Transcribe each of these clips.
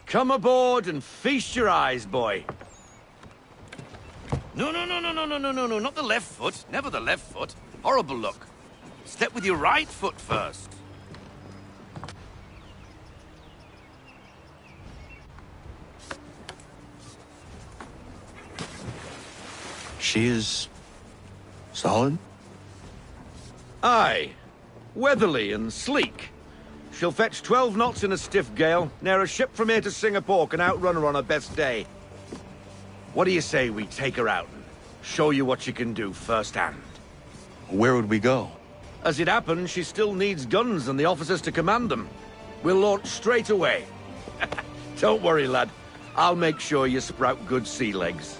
Come aboard and feast your eyes, boy. No, not the left foot. Never the left foot. Horrible look. Step with your right foot first. She is... solid? Aye. Weatherly and sleek. She'll fetch 12 knots in a stiff gale, near a ship from here to Singapore can outrun her on her best day. What do you say we take her out and show you what she can do firsthand? Where would we go? As it happens, she still needs guns and the officers to command them. We'll launch straight away. Don't worry, lad. I'll make sure you sprout good sea legs.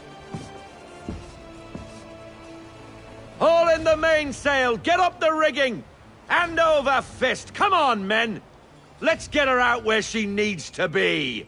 Haul in the mainsail! Get up the rigging! Hand over fist! Come on, men! Let's get her out where she needs to be!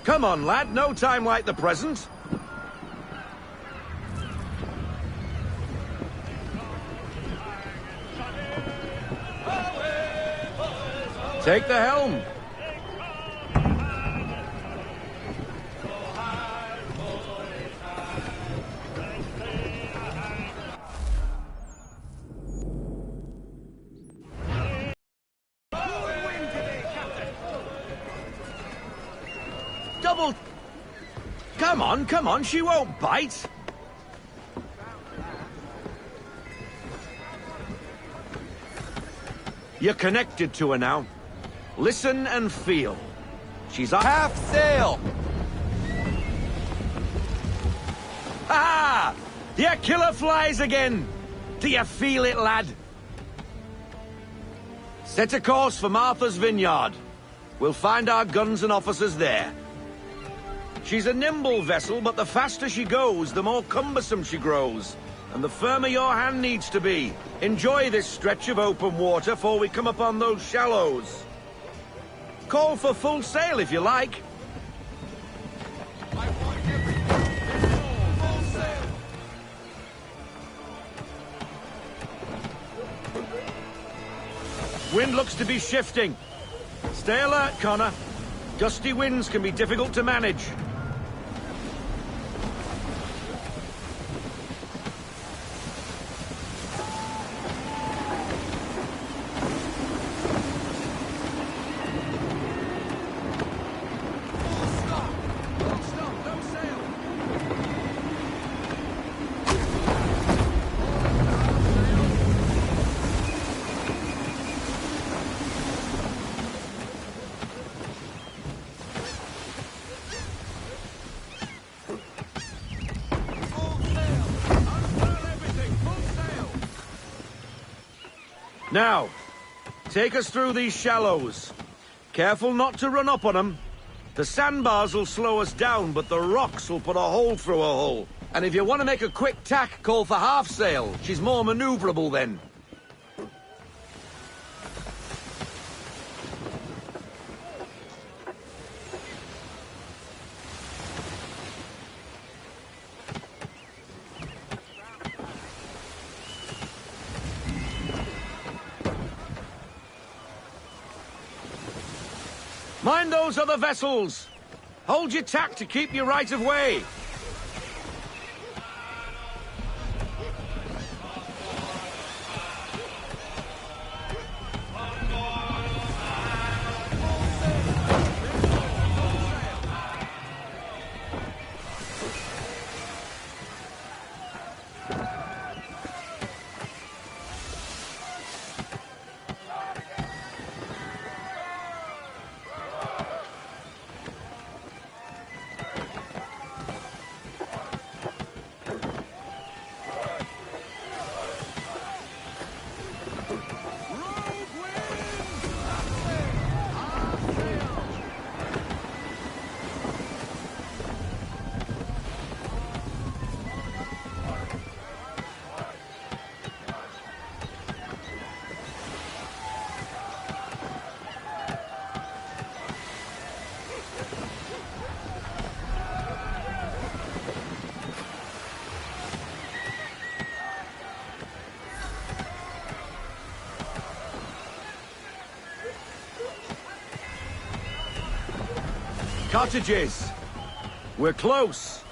Come on, lad. No time like the present. Take the helm. Double... Come on, she won't bite. You're connected to her now. Listen and feel. She's a half sail. Ha! Your killer flies again. Do you feel it, lad? Set a course for Martha's Vineyard. We'll find our guns and officers there. She's a nimble vessel, but the faster she goes, the more cumbersome she grows. And the firmer your hand needs to be. Enjoy this stretch of open water before we come upon those shallows. Call for full sail if you like. Wind looks to be shifting. Stay alert, Connor. Gusty winds can be difficult to manage. Now, take us through these shallows. Careful not to run up on them. The sandbars will slow us down, but the rocks will put a hole through a hull. And if you want to make a quick tack, call for half sail. She's more maneuverable then. Mind those other vessels! Hold your tack to keep your right of way! Cottages. We're close.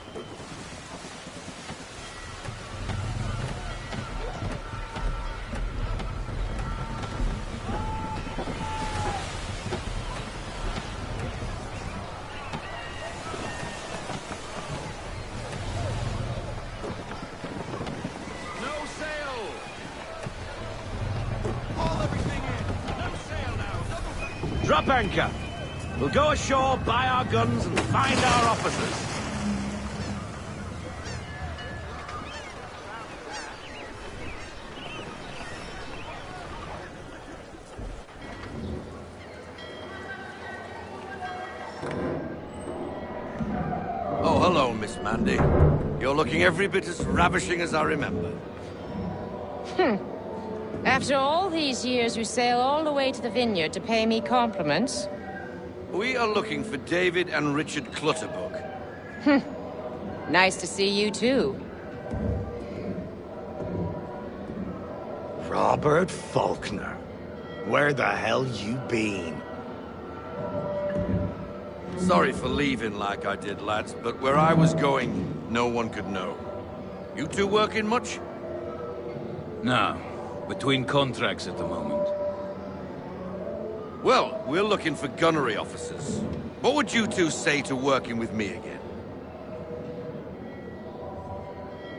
Drop anchor. We'll go ashore, buy our guns, and find our officers. Oh, hello, Miss Mandy. You're looking every bit as ravishing as I remember. After all these years, you sail all the way to the vineyard to pay me compliments? We are looking for David and Richard Clutterbuck. Nice to see you, too. Robert Faulkner. Where the hell you been? Sorry for leaving like I did, lads, but where I was going, no one could know. You two working much? No. Between contracts at the moment. Well, we're looking for gunnery officers. What would you two say to working with me again?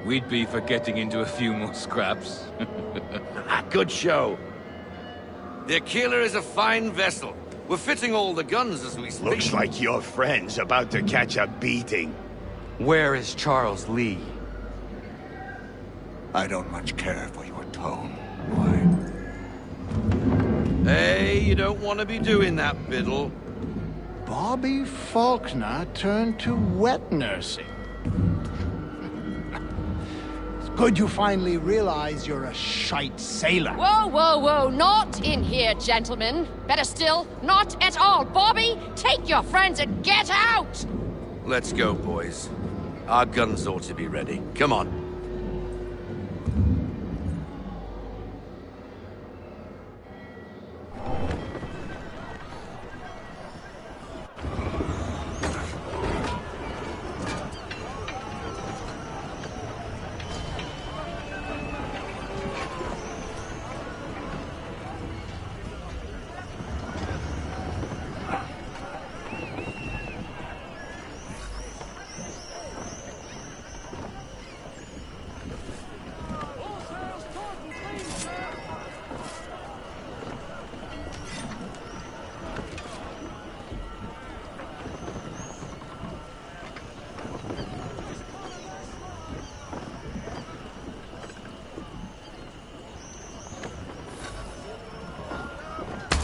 We'd be for getting into a few more scraps. Good show. The Aquila is a fine vessel. We're fitting all the guns as we speak. Looks like your friend's about to catch a beating. Where is Charles Lee? I don't much care for your tone. Why? Hey, you don't want to be doing that, Biddle. Bobby Faulkner turned to wet nursing. It's good you finally realize you're a shite sailor. Whoa, whoa, whoa, not in here, gentlemen. Better still, not at all. Bobby, take your friends and get out! Let's go, boys. Our guns ought to be ready. Come on.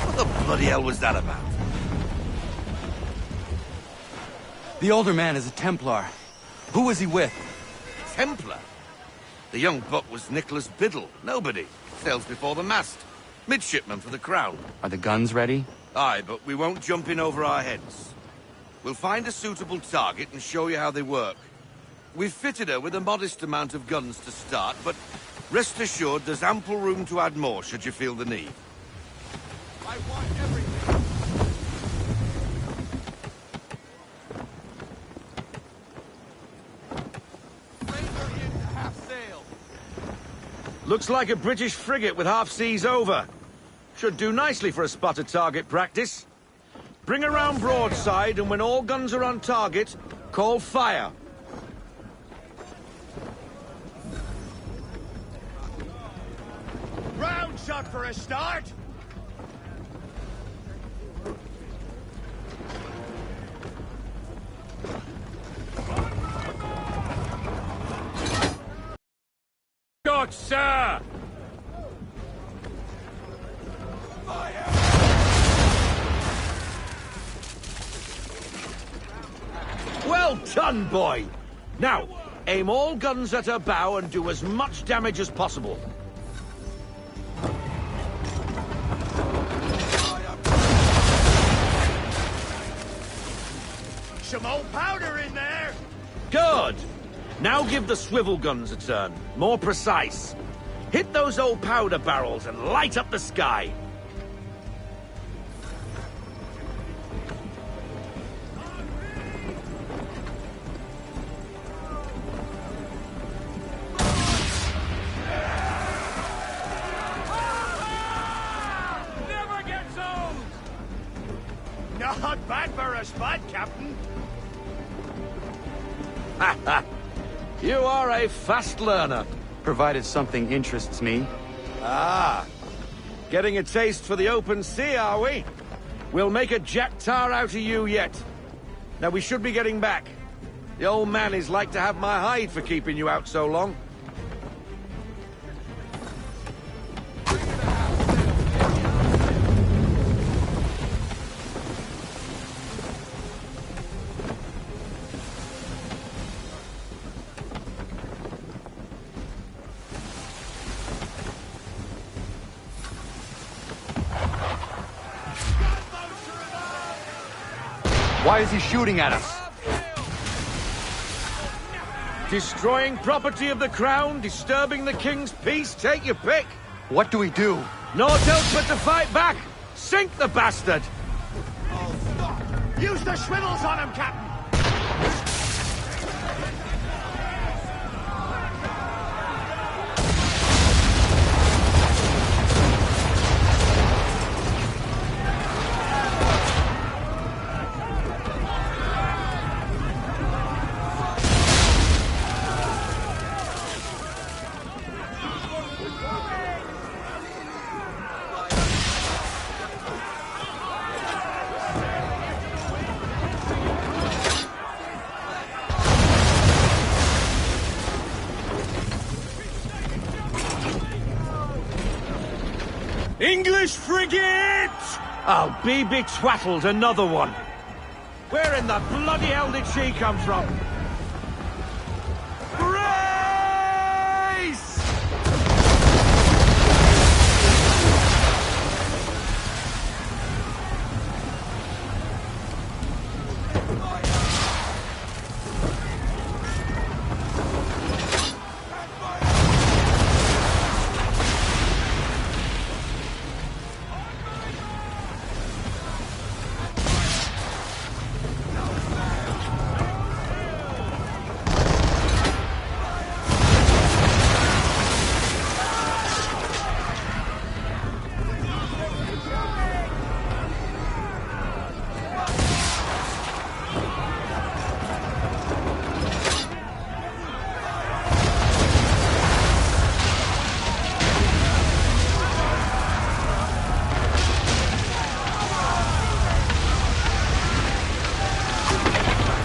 What the bloody hell was that about? The older man is a Templar. Who was he with? Templar? The young buck was Nicholas Biddle. Nobody. Sails before the mast. Midshipman for the Crown. Are the guns ready? Aye, but we won't jump in over our heads. We'll find a suitable target and show you how they work. We've fitted her with a modest amount of guns to start, but rest assured there's ample room to add more should you feel the need. I want everything. Sailor in half sail. Looks like a British frigate with half seas over. Should do nicely for a spotted target practice. Bring around broadside, and when all guns are on target, call fire. Round shot for a start! God, sir! Well done, boy! Now, aim all guns at her bow and do as much damage as possible. Some old powder in there! Good! Now give the swivel guns a turn. More precise. Hit those old powder barrels and light up the sky. bad for a spot, Captain. You are a fast learner. Provided something interests me. Ah. Getting a taste for the open sea, are we? We'll make a jack tar out of you yet. Now we should be getting back. The old man is like to have my hide for keeping you out so long. Why is he shooting at us? Destroying property of the crown, disturbing the king's peace, take your pick. What do we do? Naught else but to fight back. Sink the bastard. Use the swivels on him, Captain. English frigate! I'll be betwattled, another one. Where in the bloody hell did she come from? Grace!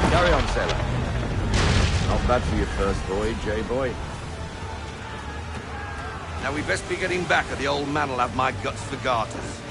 Carry on, sailor. Not bad for your first voyage, eh, boy? Now we best be getting back, or the old man'll have my guts for garters.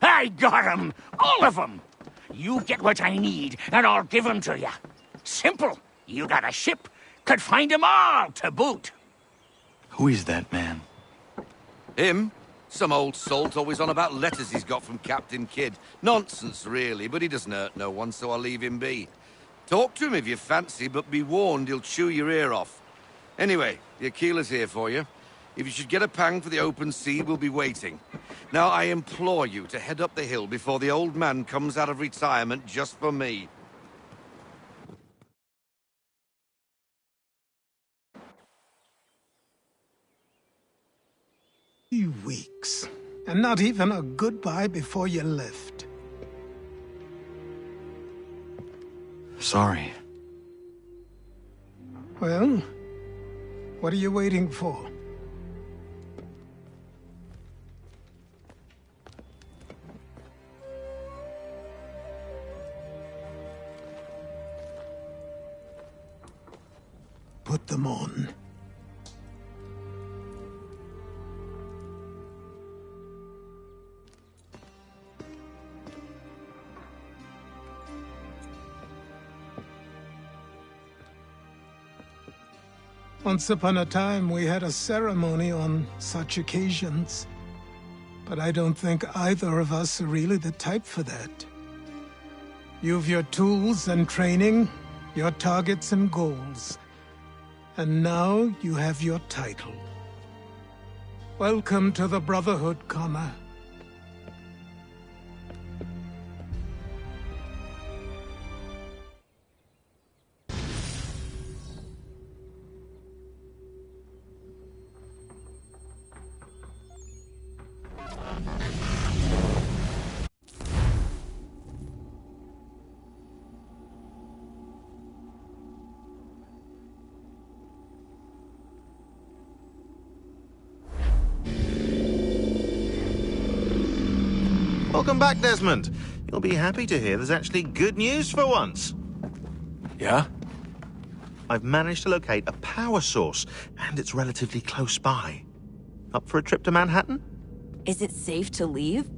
I got 'em! All of 'em! You get what I need, and I'll give 'em to you. Simple. You got a ship, could find 'em all to boot. Who is that man? Him? Some old salt always on about letters he's got from Captain Kidd. Nonsense, really, but he doesn't hurt no one, so I'll leave him be. Talk to him if you fancy, but be warned he'll chew your ear off. Anyway, the Aquila's here for you. If you should get a pang for the open sea, we'll be waiting. Now, I implore you to head up the hill before the old man comes out of retirement just for me. 3 weeks. And not even a goodbye before you left. Sorry. Well, what are you waiting for? Put them on. Once upon a time, we had a ceremony on such occasions. But I don't think either of us are really the type for that. You've your tools and training, your targets and goals. And now you have your title. Welcome to the Brotherhood, Connor. Welcome back, Desmond. You'll be happy to hear there's actually good news for once. Yeah? I've managed to locate a power source, and it's relatively close by. Up for a trip to Manhattan? Is it safe to leave?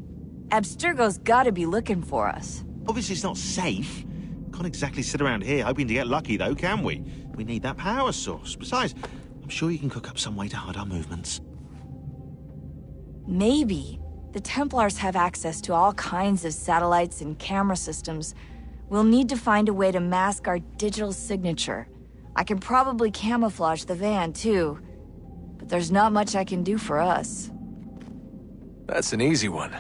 Abstergo's gotta be looking for us. Obviously it's not safe. Can't exactly sit around here hoping to get lucky, though, can we? We need that power source. Besides, I'm sure you can cook up some way to hide our movements. Maybe. The Templars have access to all kinds of satellites and camera systems. We'll need to find a way to mask our digital signature. I can probably camouflage the van, too. But there's not much I can do for us. That's an easy one.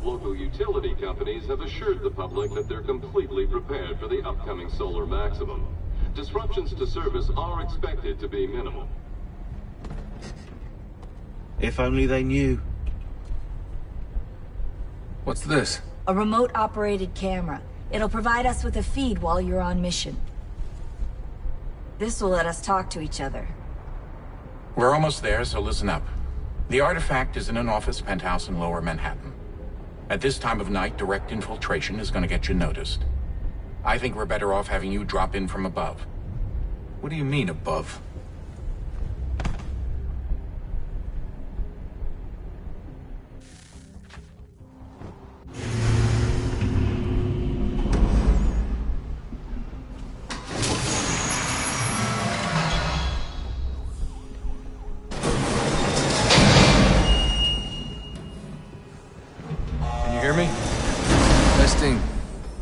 Local utility companies have assured the public that they're completely prepared for the upcoming solar maximum. Disruptions to service are expected to be minimal. If only they knew. What's this? A remote-operated camera. It'll provide us with a feed while you're on mission. This will let us talk to each other. We're almost there, so listen up. The artifact is in an office penthouse in Lower Manhattan. At this time of night, direct infiltration is going to get you noticed. I think we're better off having you drop in from above. What do you mean, above?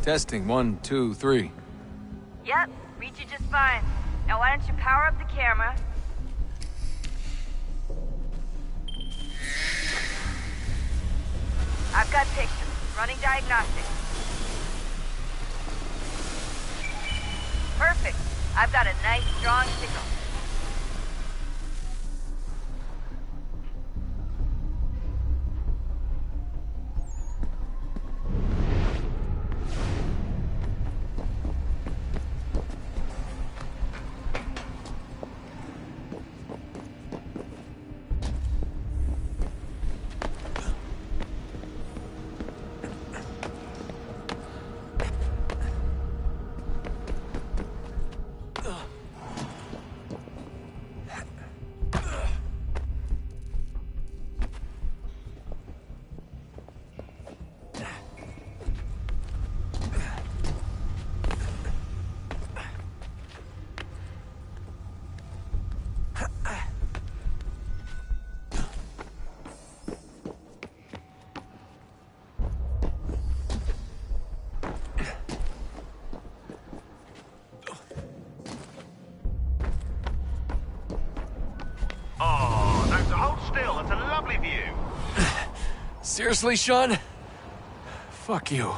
Testing, 1, 2, 3. Yep, read you just fine. Now why don't you power up the camera? I've got pictures. Running diagnostics. Perfect. I've got a nice, strong signal. Seriously, Sean? Fuck you.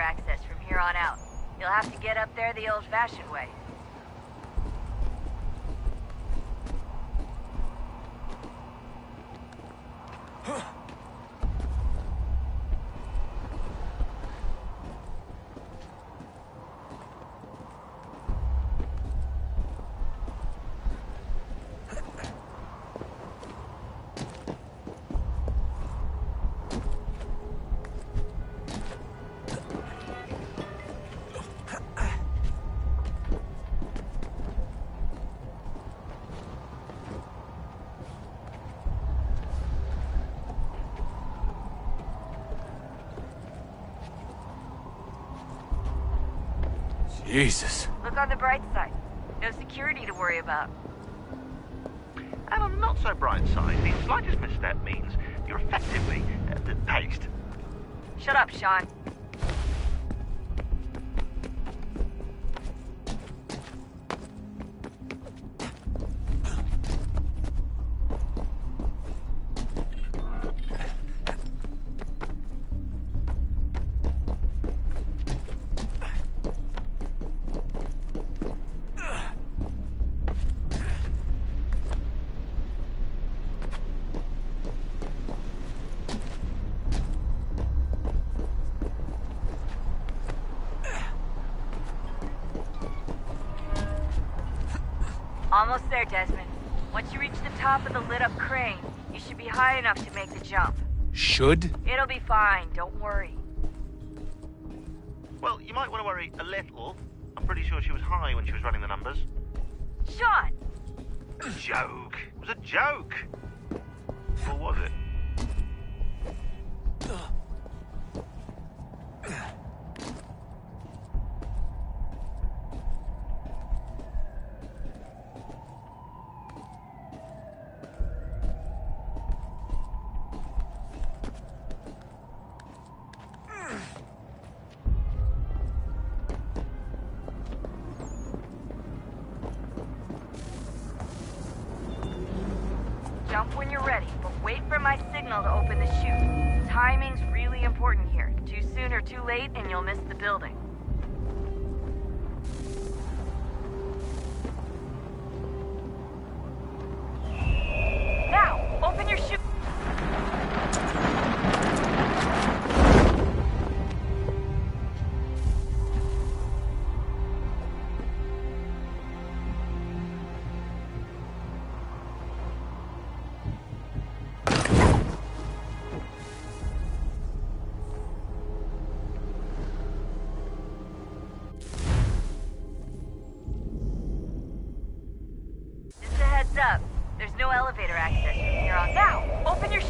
access from here on out. You'll have to get up there the old-fashioned way. Jesus. Look on the bright side. No security to worry about. And on the not so bright side, the slightest misstep means you're effectively paced. Shut up, Sean. Almost there, Desmond. Once you reach the top of the lit-up crane, you should be high enough to make the jump. Should? It'll be fine, don't worry. Well, you might want to worry a little. I'm pretty sure she was high when she was running the numbers. Sean! A joke. It was a joke. Or was it? Jump when you're ready, but wait for my signal to open the chute. Timing's really important here. Too soon or too late, and you'll miss the building. Now, open your chute. Up. There's no elevator access from here on. Now, open your...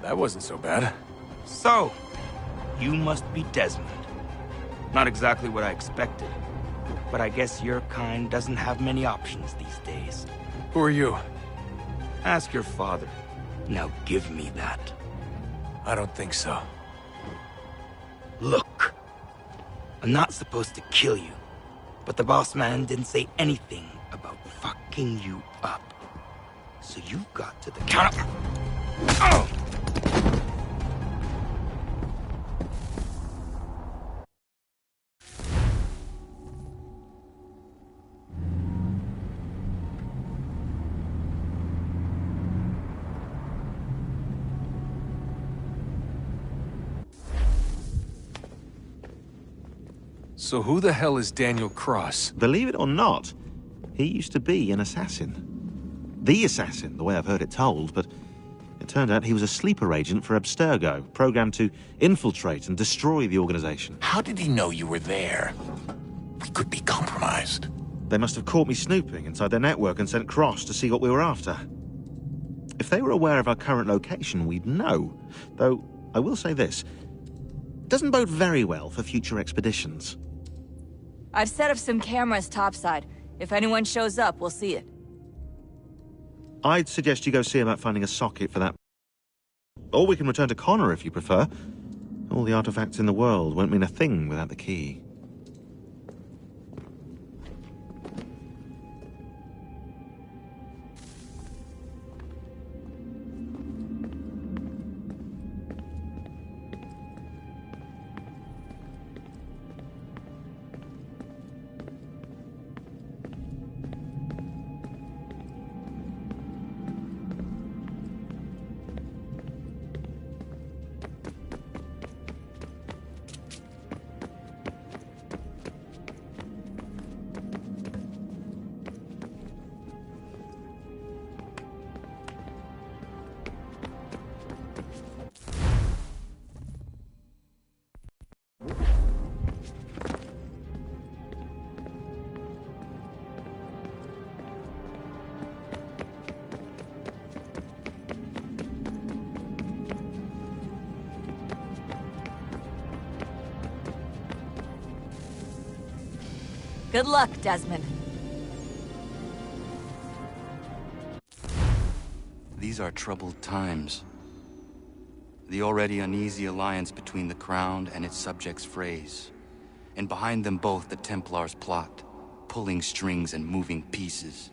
That wasn't so bad. So, you must be Desmond. Not exactly what I expected, but I guess your kind doesn't have many options these days. Who are you? Ask your father. Now give me that. I don't think so. Look, I'm not supposed to kill you, but the boss man didn't say anything about fucking you up. So you got to the counter. Oh! So who the hell is Daniel Cross? Believe it or not, He used to be an assassin. The assassin, the way I've heard it told, but it turned out he was a sleeper agent for Abstergo, programmed to infiltrate and destroy the organization. How did he know you were there? We could be compromised. They must have caught me snooping inside their network and sent Cross to see what we were after. If they were aware of our current location, we'd know. Though, I will say this. It doesn't bode very well for future expeditions. I've set up some cameras topside. If anyone shows up, we'll see it. I'd suggest you go see about finding a socket for that. Or we can return to Connor if you prefer. All the artifacts in the world won't mean a thing without the key. Good luck, Desmond. These are troubled times. The already uneasy alliance between the Crown and its subjects frays. And behind them both the Templars plot, pulling strings and moving pieces.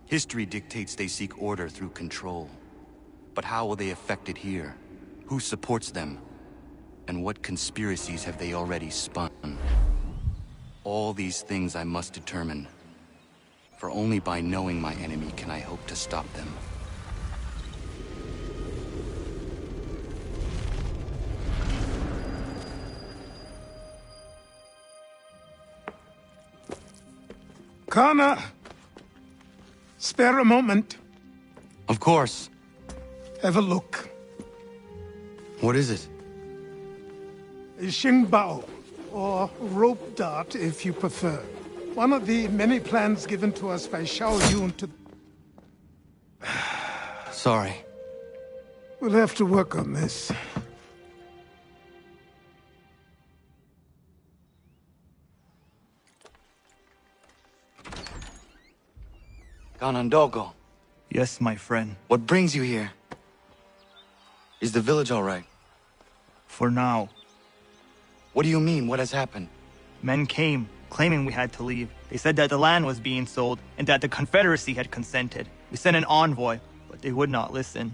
History dictates they seek order through control. But how will they affect it here? Who supports them? And what conspiracies have they already spun? All these things I must determine. For only by knowing my enemy can I hope to stop them. Connor! Spare a moment. Of course. Have a look. What is it? A Xingbao, or rope dart if you prefer. One of the many plans given to us by Xiao Yun to... Sorry. We'll have to work on this. Ganondogo. Yes, my friend. What brings you here? Is the village all right? For now. What do you mean? What has happened? Men came, claiming we had to leave. They said that the land was being sold, and that the Confederacy had consented. We sent an envoy, but they would not listen.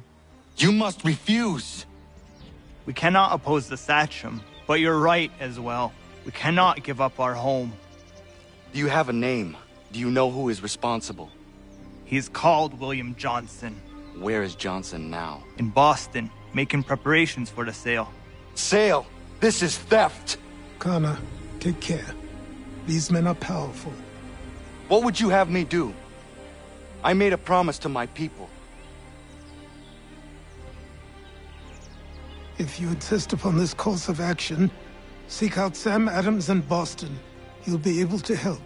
You must refuse! We cannot oppose the Sachem, but you're right as well. We cannot give up our home. Do you have a name? Do you know who is responsible? He's called William Johnson. Where is Johnson now? In Boston, making preparations for the sale. Sale? This is theft! Connor, take care. These men are powerful. What would you have me do? I made a promise to my people. If you insist upon this course of action, seek out Sam Adams in Boston. He'll be able to help.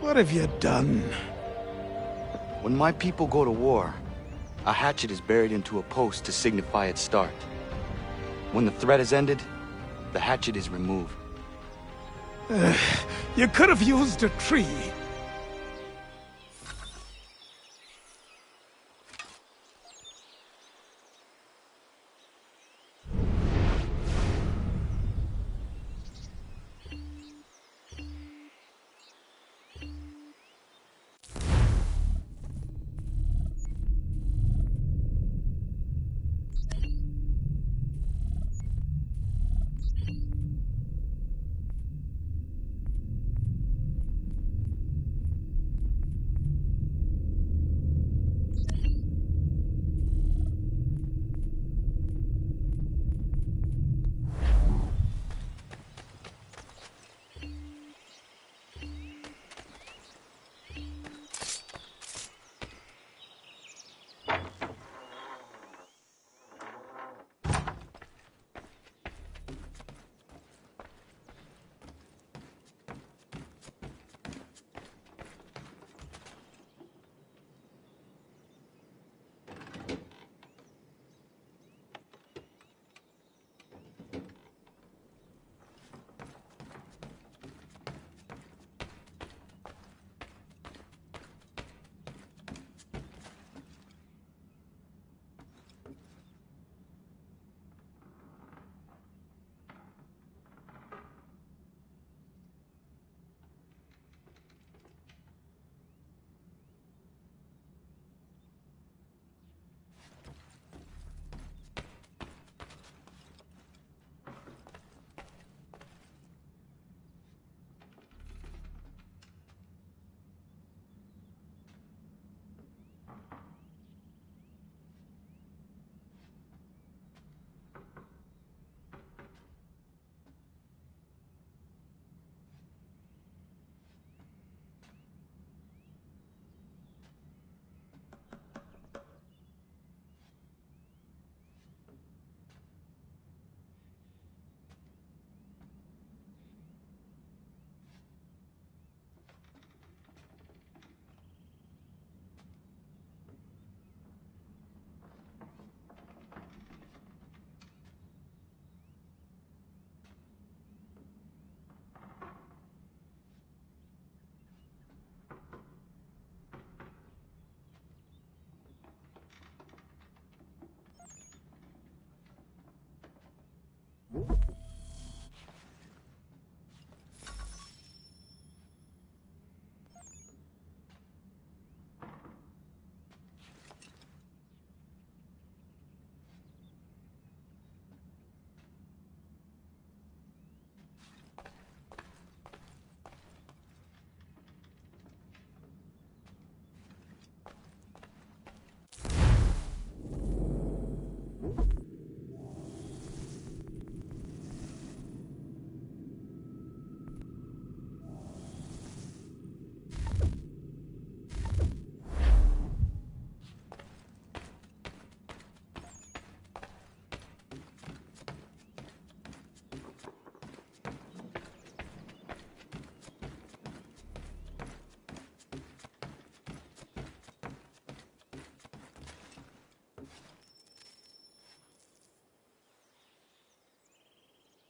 What have you done? When my people go to war, a hatchet is buried into a post to signify its start. When the threat is ended, the hatchet is removed. You could have used a tree.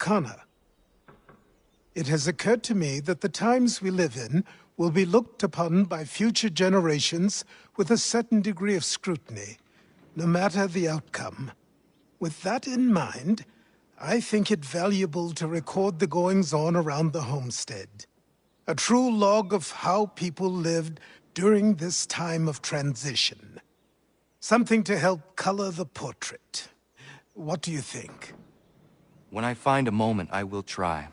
Connor. It has occurred to me that the times we live in will be looked upon by future generations with a certain degree of scrutiny, no matter the outcome. With that in mind, I think it valuable to record the goings-on around the homestead. A true log of how people lived during this time of transition. Something to help color the portrait. What do you think? When I find a moment, I will try.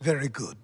Very good.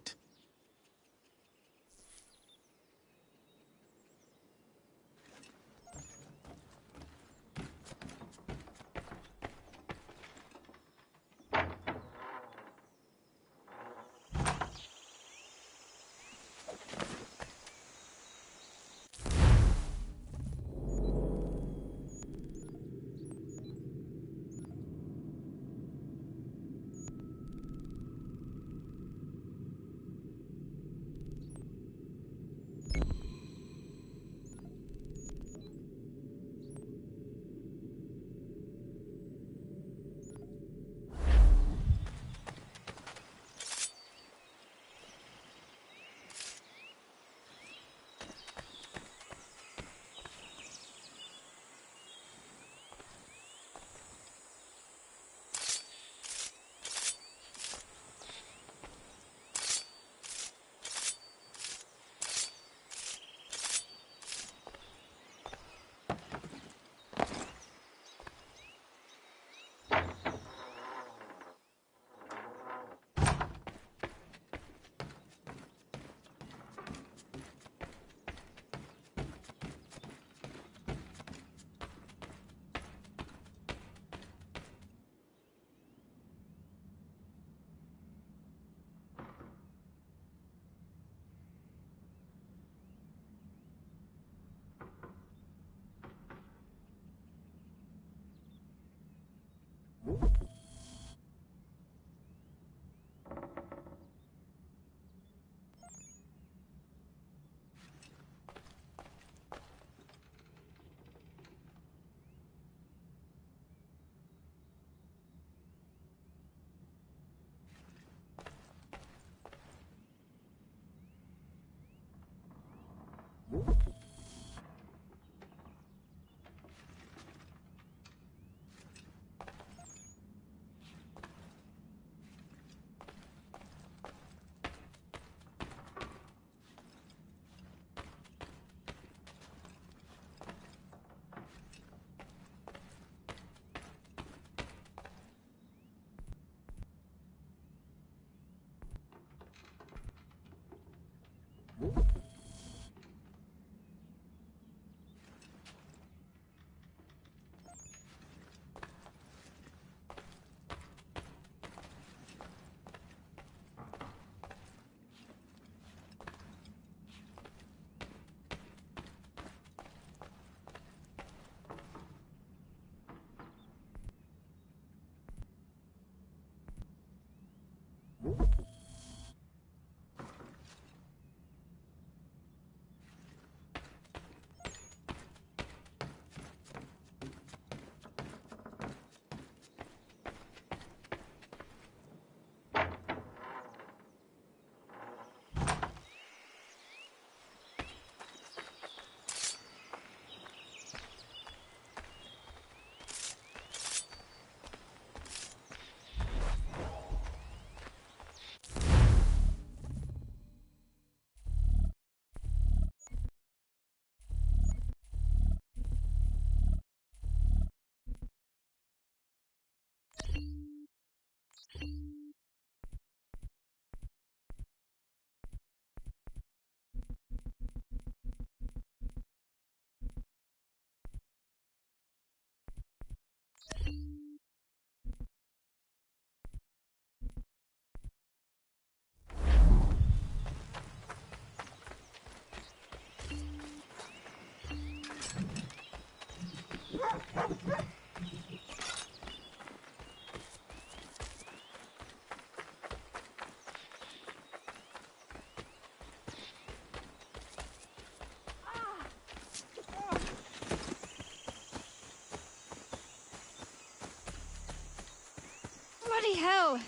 Bloody hell!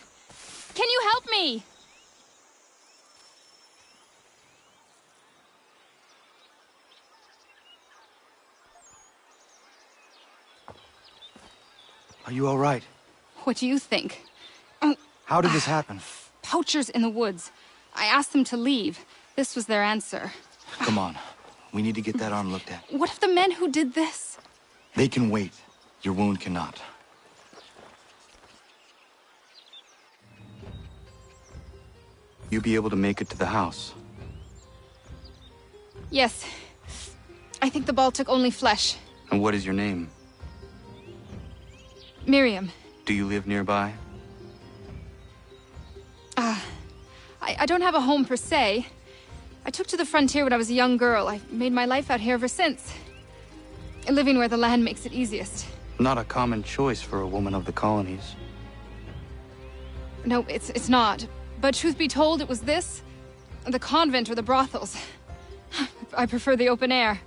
Can you help me? Are you all right? What do you think? How did this happen? Poachers in the woods. I asked them to leave. This was their answer. Come on. We need to get that arm looked at. What if the men who did this? They can wait. Your wound cannot. You be able to make it to the house? Yes. I think the ball took only flesh. And what is your name? Miriam. Do you live nearby? I don't have a home per se. I took to the frontier when I was a young girl. I've made my life out here ever since. Living where the land makes it easiest. Not a common choice for a woman of the colonies. No, it's not. But truth be told, it was this, the convent or the brothels. I prefer the open air.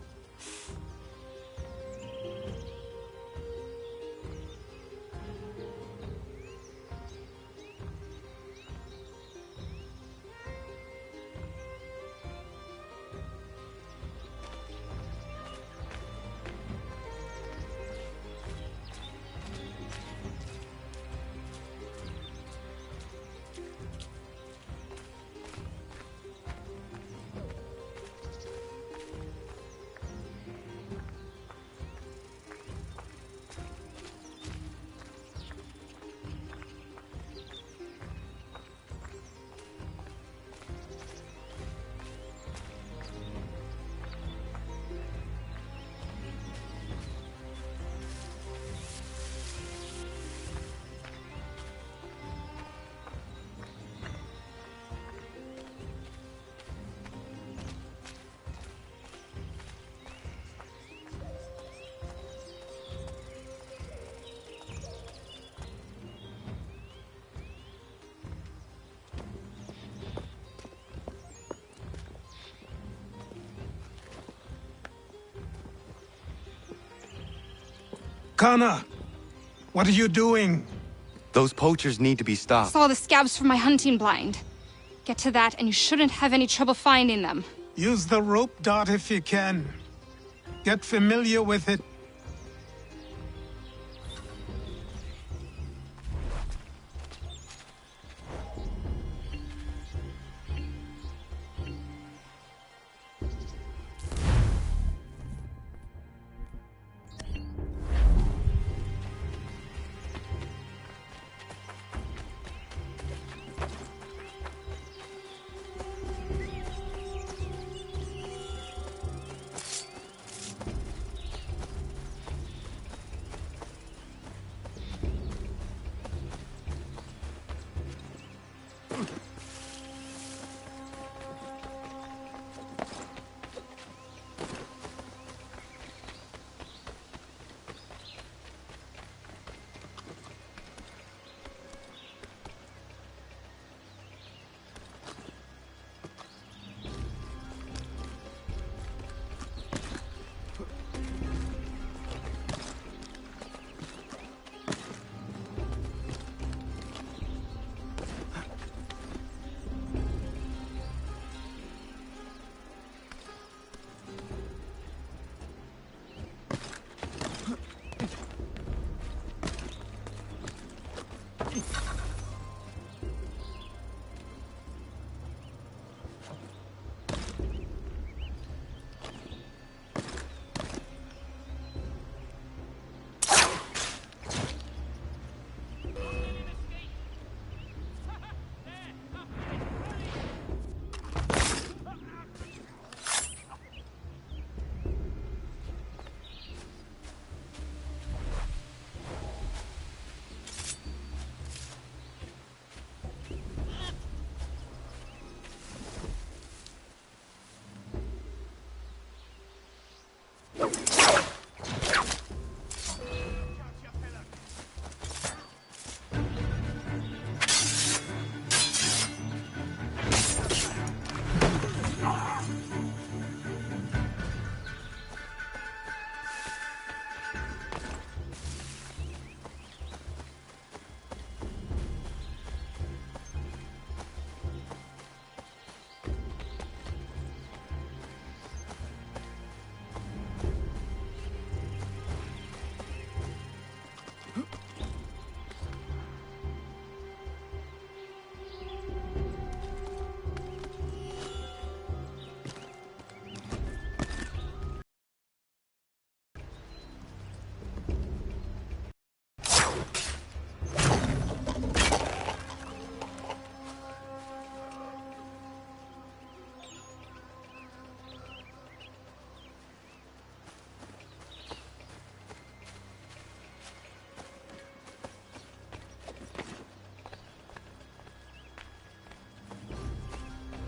Kana, what are you doing? Those poachers need to be stopped. Saw the scabs from my hunting blind. Get to that and you shouldn't have any trouble finding them. Use the rope dart if you can. Get familiar with it.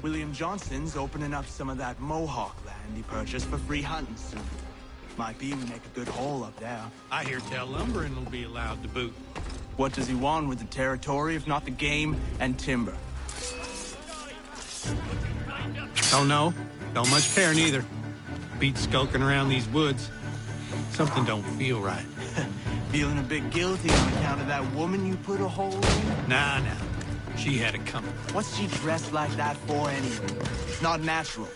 William Johnson's opening up some of that Mohawk land he purchased for free hunting soon. Might be we make a good haul up there. I hear tell lumbering will be allowed to boot. What does he want with the territory, if not the game and timber? Don't know. Don't much care neither. Beat skulking around these woods. Something don't feel right. Feeling a bit guilty on account of that woman you put a hole in? Nah. She had it coming. What's she dressed like that for anyway? It's not natural.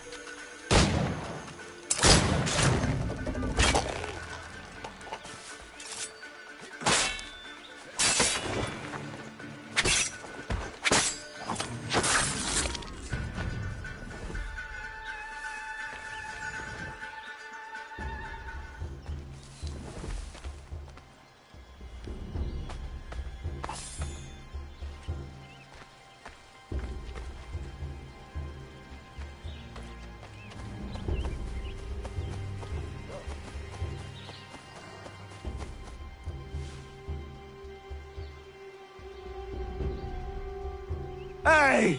Hey!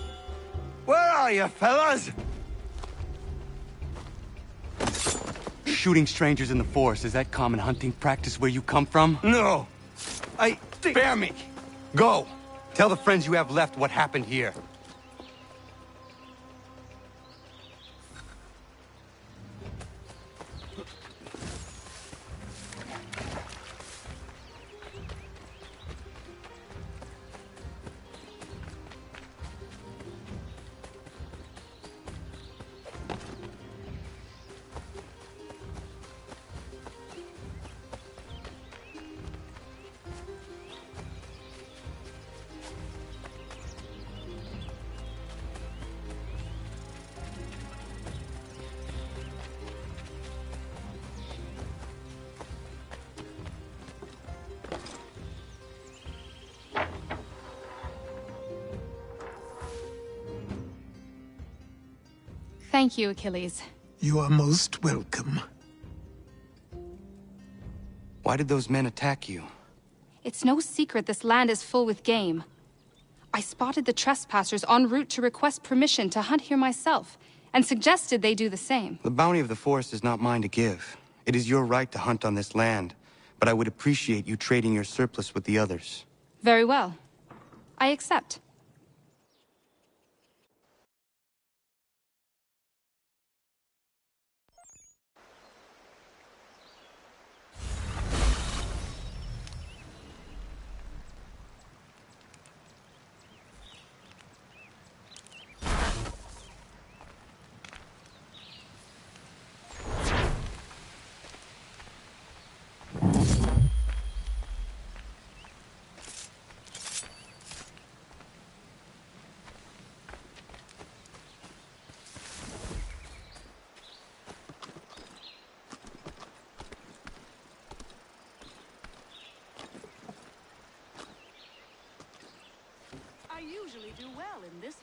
Where are you, fellas? Shooting strangers in the forest, is that common hunting practice where you come from? No. Spare me. Go! Tell the friends you have left what happened here. Thank you, Achilles. You are most welcome. Why did those men attack you? It's no secret this land is full with game. I spotted the trespassers en route to request permission to hunt here myself, and suggested they do the same. The bounty of the forest is not mine to give. It is your right to hunt on this land, but I would appreciate you trading your surplus with the others. Very well. I accept. I usually do well in this